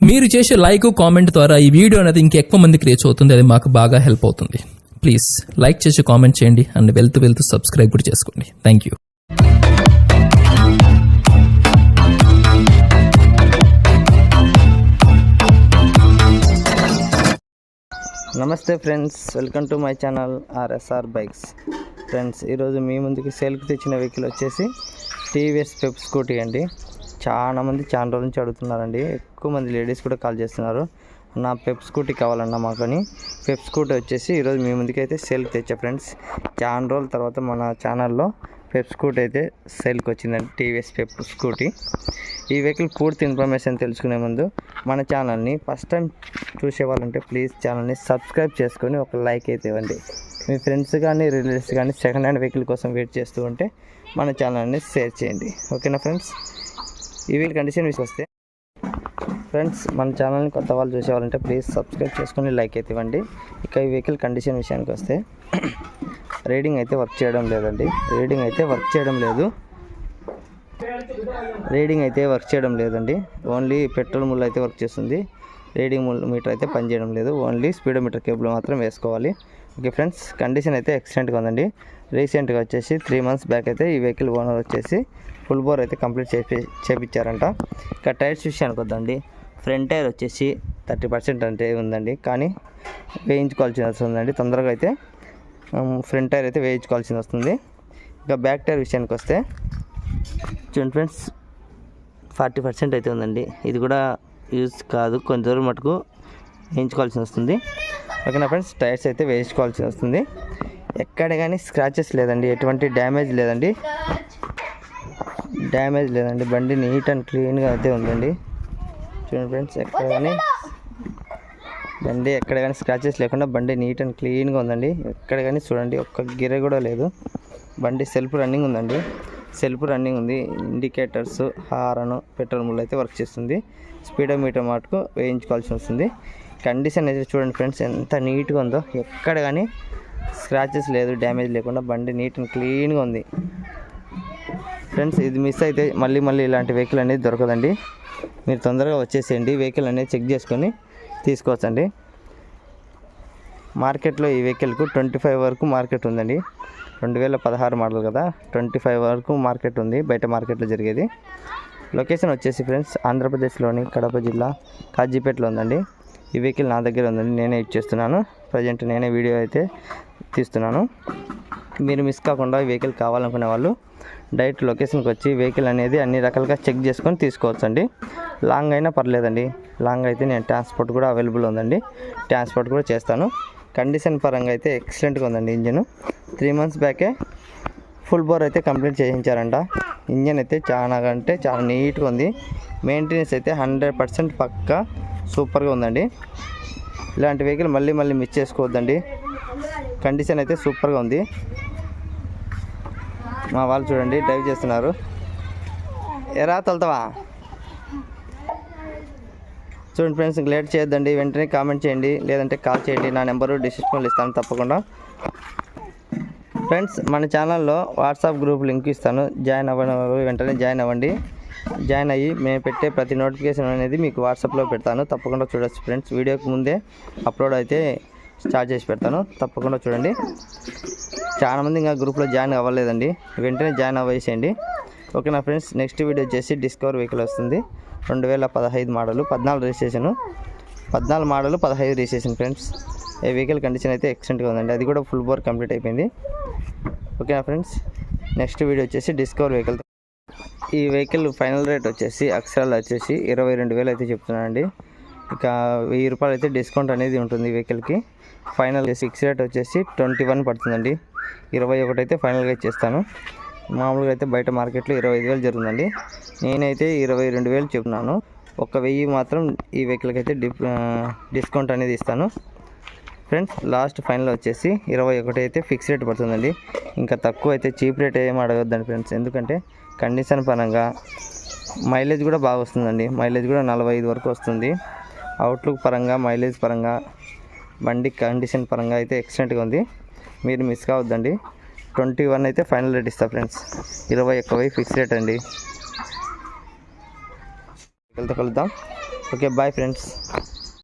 మీరు చేసే like comment ద్వారా ఈ వీడియో అనేది ఇంకెక్కువ మందికి రీచ్ అవుతుంది. అది మాకు బాగా హెల్ప్ అవుతుంది. ప్లీజ్ లైక్ చేసి కామెంట్ చేయండి అండ్ వెళ్తూ సబ్స్క్రైబ్ కూడా చేసుకోండి. Thank you. నమస్తే friends, welcome to my channel RSR bikes. Friends, ఈరోజు మీ ముందుకి సేల్కి తెచ్చిన వెహికల్ వచ్చేసి టీవీఎస్ పెప్ స్కూటీ అండి. చాలా రోజుల నుంచి అడుగుతున్నారండి. ఎక్కువ మంది లేడీస్ కూడా కాల్ చేస్తున్నారు, నా పెప్ స్కూటీ కావాలన్నా మాకని. పెప్ స్కూటీ వచ్చేసి ఈరోజు మీ ముందుకి అయితే సేల్కి తెచ్చా ఫ్రెండ్స్. చాలా రోజుల తర్వాత మన ఛానల్లో పెప్ స్కూటీ అయితే సేల్కి వచ్చిందండి, టీవీఎస్ పెప్ స్కూటీ. ఈ వెహికల్ పూర్తి ఇన్ఫర్మేషన్ తెలుసుకునే ముందు మన ఛానల్ని ఫస్ట్ టైం చూసేవాళ్ళంటే ప్లీజ్ ఛానల్ని సబ్స్క్రైబ్ చేసుకొని ఒక లైక్ అయితే ఇవ్వండి. మీ ఫ్రెండ్స్ కానీ రిలేటివ్స్ కానీ సెకండ్ హ్యాండ్ వెహికల్ కోసం వెయిట్ చేస్తూ ఉంటే మన ఛానల్ని షేర్ చేయండి. ఓకేనా ఫ్రెండ్స్? ఈ వెహికల్ కండిషన్ విషయం వస్తే ఫ్రెండ్స్, మన ఛానల్ని కొత్త వాళ్ళు చూసేవాళ్ళంటే ప్లీజ్ సబ్స్క్రైబ్ చేసుకొని లైక్ అయితే ఇవ్వండి. ఇక ఈ వెహికల్ కండిషన్ విషయానికి వస్తే రీడింగ్ అయితే వర్క్ చేయడం లేదండి. ఓన్లీ పెట్రోల్ ముళ్ళు అయితే వర్క్ చేస్తుంది. రీడింగ్ మీటర్ అయితే పనిచేయడం లేదు. ఓన్లీ స్పీడోమీటర్ కేబుల్ మాత్రం వేసుకోవాలి. ఓకే ఫ్రెండ్స్, కండిషన్ అయితే ఎక్సలెంట్గా ఉందండి. రీసెంట్గా వచ్చేసి 3 months బ్యాక్ అయితే ఈ వెహికల్ ఓనర్ వచ్చేసి ఫుల్ బోర్ అయితే కంప్లీట్ చేపించారంట. ఇక టైర్స్ విషయానికి వద్దండి. ఫ్రంట్ టైర్ వచ్చేసి 30% అంటే ఉందండి, కానీ వేయించుకోవాల్సి వస్తుందండి. తొందరగా అయితే ఫ్రంట్ టైర్ అయితే వేయించుకోవాల్సి వస్తుంది. ఇక బ్యాక్ టైర్ విషయానికి వస్తే చూడండి ఫ్రెండ్స్, 40% అయితే ఉందండి. ఇది కూడా యూజ్ కాదు, కొంచెం దూరం మటుకు వేయించుకోవాల్సి వస్తుంది. ఓకేనా ఫ్రెండ్స్? టైర్స్ అయితే వేయించుకోవాల్సి వస్తుంది. ఎక్కడ కానీ స్క్రాచెస్ లేదండి, ఎటువంటి డ్యామేజ్ లేదండి. బండి నీట్ అండ్ క్లీన్గా అయితే ఉందండి. చూడండి ఫ్రెండ్స్, ఎక్కడ కానీ స్క్రాచెస్ లేకుండా బండి నీట్ అండ్ క్లీన్గా ఉందండి. ఎక్కడ కానీ చూడండి, ఒక్క గిర కూడా లేదు. బండి సెల్ఫ్ రన్నింగ్ ఉంది. ఇండికేటర్స్, హారన్, పెట్రోల్ ముళ్ళు అయితే వర్క్ చేస్తుంది. స్పీడోమీటర్ మటుకు వేయించుకోవాల్సి వస్తుంది. కండిషన్ అయితే చూడండి ఫ్రెండ్స్, ఎంత నీట్గా ఉందో. ఎక్కడ కానీ స్క్రాచెస్ లేదు, డ్యామేజ్ లేకుండా బండి నీట్ అండ్ క్లీన్గా ఉంది. ఫ్రెండ్స్, ఇది మిస్ అయితే మళ్ళీ ఇలాంటి వెహికల్ అనేది దొరకదండి. మీరు తొందరగా వచ్చేసేయండి, వెహికల్ అనేది చెక్ చేసుకొని తీసుకోవచ్చండి. మార్కెట్లో ఈ వెహికల్కు 25 వరకు మార్కెట్ ఉందండి. 2016 మోడల్ కదా, 25 వరకు మార్కెట్ ఉంది, బయట మార్కెట్లో జరిగేది. లొకేషన్ వచ్చేసి ఫ్రెండ్స్ ఆంధ్రప్రదేశ్లోని కడప జిల్లా కాజీపేటలో ఉందండి. ఈ వెహికల్ నా దగ్గర ఉందండి, నేనే యూజ్ చేస్తున్నాను. ప్రజెంట్ నేనే వీడియో అయితే తీస్తున్నాను. మీరు మిస్ కాకుండా ఈ వెహికల్ కావాలనుకునే వాళ్ళు డైరెక్ట్ లొకేషన్కి వచ్చి వెహికల్ అనేది అన్ని రకాలుగా చెక్ చేసుకొని తీసుకోవచ్చండి. లాంగ్ అయినా పర్లేదండి. లాంగ్ అయితే నేను ట్రాన్స్పోర్ట్ కూడా అవైలబుల్ ఉందండి, ట్రాన్స్పోర్ట్ కూడా చేస్తాను. కండిషన్ పరంగా అయితే ఎక్సలెంట్గా ఉందండి. ఇంజన్ 3 months బ్యాకే ఫుల్ బోర్ అయితే కంప్లీట్ చేయించారంట. ఇంజన్ అయితే చాలా నీట్గా ఉంది. మెయింటెనెన్స్ అయితే 100% పక్కా సూపర్గా ఉందండి. ఇలాంటి వెహికల్ మళ్ళీ మిస్ చేసుకోవద్దండి. కండిషన్ అయితే సూపర్గా ఉంది. మా వాళ్ళు చూడండి డ్రైవ్ చేస్తున్నారు. ఎరా తొలుతావా? చూడండి ఫ్రెండ్స్, లేట్ చేయొద్దండి, వెంటనే కామెంట్ చేయండి, లేదంటే కాల్ చేయండి. నా నెంబరు డిస్క్రిప్షన్లో ఇస్తాను తప్పకుండా. ఫ్రెండ్స్, మన ఛానల్లో వాట్సాప్ గ్రూప్ లింక్ ఇస్తాను, జాయిన్ అవ్వడం వెంటనే జాయిన్ అవ్వండి. జాయిన్ అయ్యి మేము పెట్టే ప్రతి నోటిఫికేషన్ అనేది మీకు వాట్సాప్లో పెడతాను, తప్పకుండా చూడొచ్చు ఫ్రెండ్స్. వీడియోకి ముందే అప్లోడ్ అయితే స్టార్ట్ చేసి పెడతాను, తప్పకుండా చూడండి. చాలామంది ఇంకా గ్రూప్లో జాయిన్ అవ్వలేదండి, వెంటనే జాయిన్ అవ్వేసేయండి. ఓకేనా ఫ్రెండ్స్? నెక్స్ట్ వీడియో వచ్చేసి డిస్కవర్ వెహికల్ వస్తుంది. 2015 model, 14 registration. 14 model, 15 registration friends. ఈ వెహికల్ కండిషన్ అయితే ఎక్సలెంట్గా ఉందండి. అది కూడా ఫుల్ బోర్ కంప్లీట్ అయిపోయింది. ఓకేనా ఫ్రెండ్స్? నెక్స్ట్ వీడియో వచ్చేసి డిస్కవర్ వెహికల్. ఈ వెహికల్ ఫైనల్ రేట్ వచ్చేసి అక్షరాలు వచ్చేసి 22,000 అయితే చెప్తున్నానండి. ఇక 1000 రూపాయలు అయితే డిస్కౌంట్ అనేది ఉంటుంది ఈ వెహికల్కి. ఫైనల్ ఫిక్స్ రేట్ వచ్చేసి 21 పడుతుందండి. 21 అయితే ఫైనల్గా ఇచ్చేస్తాను. మామూలుగా అయితే బయట మార్కెట్లో 25,000 జరుగుతుందండి. నేనైతే 22,000 చెప్తున్నాను. 1,000 మాత్రం ఈ వెహికల్కి అయితే డిస్కౌంట్ అనేది ఇస్తాను ఫ్రెండ్స్. లాస్ట్ ఫైనల్ వచ్చేసి 21 అయితే ఫిక్స్ రేట్ పడుతుందండి. ఇంకా తక్కువ అయితే చీప్ రేట్ ఏమి అడగద్దండి ఫ్రెండ్స్, ఎందుకంటే కండిషన్ పరంగా మైలేజ్ కూడా బాగా వస్తుందండి. మైలేజ్ కూడా 45 వరకు వస్తుంది. అవుట్లుక్ పరంగా, మైలేజ్ పరంగా, బండి కండిషన్ పరంగా అయితే ఎక్సలెంట్గా ఉంది. మీరు మిస్ కావద్దండి. 21 అయితే ఫైనల్ రేట్ ఇస్తా ఫ్రెండ్స్. 21,000 ఫిక్స్ రేట్ అండి. కలుద్దాం. Okay bye friends.